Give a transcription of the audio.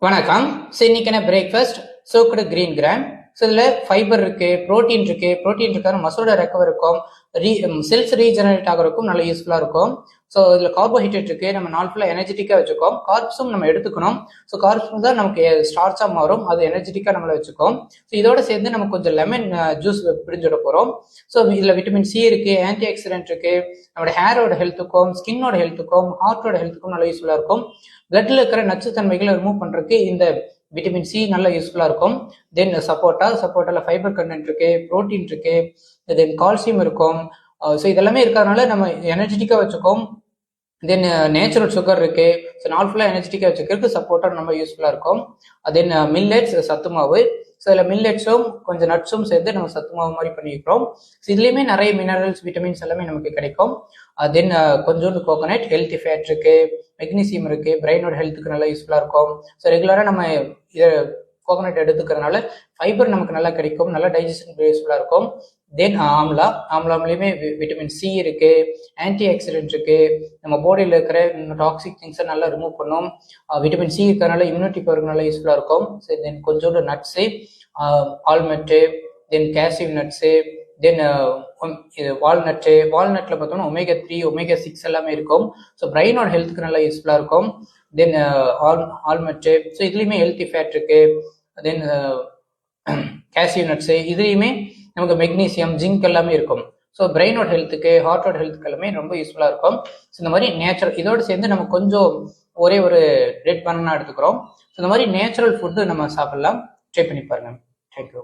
வணக்கம். இன்னைக்கான breakfast soaked green gram. இதுல ஃபைபர் இருக்கு, புரோட்டீன் இருக்கு. புரோட்டீன் இருக்காது மசோட ரெக்கவர் இருக்கும், செல்ஸ் ரீஜெனரேட் ஆகிறதுக்கும் நல்ல யூஸ்ஃபுல்லா இருக்கும். ஸோ இதுல கார்போஹைட்ரேட் இருக்கு, நம்ம நாள் ஃபுல்லா எனர்ஜெட்டிக்கா வச்சுக்கோம். கார்ப்ஸும் நம்ம எடுத்துக்கணும். ஸோ கார்ப்ஸ் தான் நமக்கு ஸ்டார்ச்சா மாறும், அது எனர்ஜெட்டிக்கா நம்மள வச்சுக்கோம். ஸோ இதோட சேர்ந்து நம்ம கொஞ்சம் லெமன் ஜூஸ் பிடிஞ்சிட போறோம். ஸோ இதுல விட்டமின் சி இருக்கு, ஆன்டி ஆக்சிடென்ட் இருக்கு, நம்மளோட ஹேரோட ஹெல்த்துக்கும் ஸ்கின்னோட ஹெல்த்துக்கும் ஹார்ட்டோட ஹெல்த்துக்கும் நல்ல யூஸ்ஃபுல்லா இருக்கும். பிளட்ல இருக்கிற நச்சுத்தன்மைகளை ரிமூவ் பண்றதுக்கு இந்த விட்டமின் சி நல்ல யூஸ்ஃபுல்லா இருக்கும். தென் சப்போட்டால ஃபைபர் கண்டென்ட் இருக்கு, புரோட்டீன் இருக்கு, தென் கால்சியம் இருக்கும். ஸோ இதெல்லாமே இருக்கிறதுனால நம்ம எனர்ஜெட்டிக்கா வச்சுக்கோம். தென் நேச்சுரல் சுகர் இருக்கு. ஸோ நாள் ஃபுல்லா எனர்ஜெட்டிக்கா வச்சுக்கிறதுக்கு சப்போர்ட்டா ரொம்ப யூஸ்ஃபுல்லா இருக்கும். தென் மில்லட்ஸ் சத்து மாவு. ஸோ இதில் மில்லட்ஸும் கொஞ்சம் நட்ஸும் சேர்த்து நம்ம சத்து மாவு மாதிரி பண்ணிக்கிறோம். ஸோ இதுலேயுமே நிறைய மினரல்ஸ் விட்டமின்ஸ் எல்லாமே நமக்கு கிடைக்கும். தென் கொஞ்சோண்டு கோகோனட், ஹெல்த்தி ஃபேட் இருக்கு, மெக்னீசியம் இருக்கு, பிரெயினோட ஹெல்த்துக்கு நல்லா யூஸ்ஃபுல்லா இருக்கும். ஸோ ரெகுலரா நம்ம இதை கோகோனட் எடுத்துக்கிறதுனால ஃபைபர் நமக்கு நல்லா கிடைக்கும், நல்லா டைஜஷன் யூஸ்ஃபுல்லா இருக்கும். தென் ஆம்லாம்லயுமே விட்டமின் சி இருக்கு, ஆன்டி ஆக்சிடென்ட் இருக்கு, நம்ம பாடியில் இருக்கிற டாக்ஸிக் திங்ஸை நல்லா ரிமூவ் பண்ணும். விட்டமின் சி இருக்கிறதுனால இம்யூனிட்டி பவருக்கு நல்லா யூஸ்ஃபுல்லா இருக்கும். தென் கொஞ்சோண்டு நட்ஸு, ஆல்மட்டு, தென் கேசிவ் நட்ஸு, தென் இது வால்நட்ல பார்த்தோம்னா ஒமேகா 3 ஒமேகா 6 எல்லாமே இருக்கும். ஸோ பிரெயினோட ஹெல்த்துக்கு நல்லா யூஸ்ஃபுல்லா இருக்கும். தென் ஆல்மட்டு, ஸோ இதுலயுமே ஹெல்த்தி ஃபேட் இருக்கு. தென் கேசிவ் நட்ஸு, இதுலயுமே நமக்கு மெக்னீசியம், ஜிங்க் எல்லாமே இருக்கும். ஸோ பிரெயினோட ஹெல்த்துக்கு ஹார்ட்டோட ஹெல்த்துக்கு எல்லாமே ரொம்ப யூஸ்ஃபுல்லா இருக்கும். ஸோ இந்த மாதிரி நேச்சுரல் இதோடு சேர்ந்து நம்ம கொஞ்சம் ஒரே ஒரு ரெட் பனானா எடுத்துக்கிறோம். ஸோ இந்த மாதிரி நேச்சுரல் ஃபுட்டு நம்ம சாப்பிடலாம். ட்ரை பண்ணி பாருங்க. தேங்க்யூ.